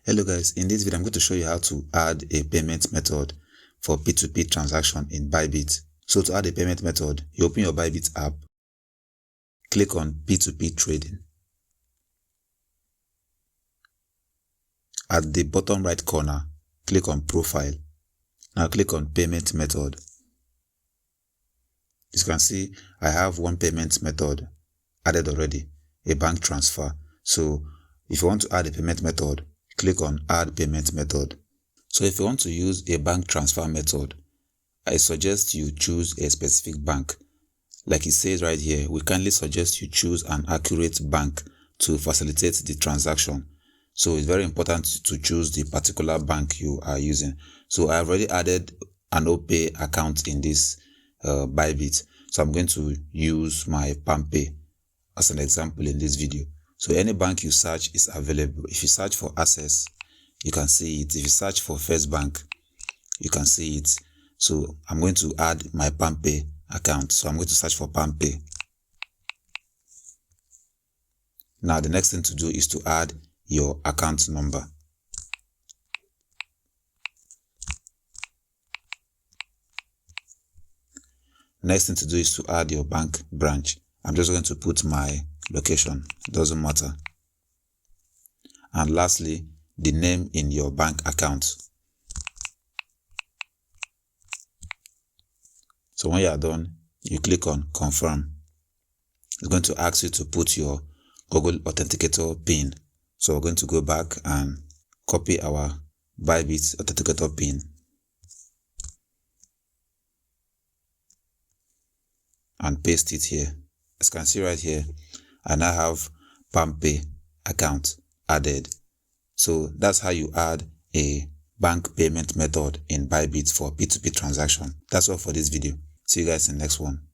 Hello guys, in this video I'm going to show you how to add a payment method for P2P transaction in Bybit. So to add a payment method, you open your Bybit app, click on P2P trading. At the bottom right corner, click on profile. Now click on payment method. As you can see, I have one payment method added already, a bank transfer. So if you want to add a payment method, click on add payment method. So if you want to use a bank transfer method, I suggest you choose a specific bank. Like it says right here, we kindly suggest you choose an accurate bank to facilitate the transaction. So it's very important to choose the particular bank you are using. So I've already added an OPay account in this Bybit. So I'm going to use my PalmPay as an example in this video. So any bank you search is available. If you search for Access, you can see it. If you search for First Bank, you can see it. So I'm going to add my PalmPay account. So I'm going to search for PalmPay. Now the next thing to do is to add your account number. Next thing to do is to add your bank branch. I'm just going to put my location, doesn't matter. And lastly, the name in your bank account. So when you are done, you click on confirm. It's going to ask you to put your Google Authenticator PIN. So we're going to go back and copy our Bybit Authenticator PIN and paste it here. As you can see right here, I now have PalmPay account added. So that's how you add a bank payment method in Bybit for P2P transaction. That's all for this video. See you guys in the next one.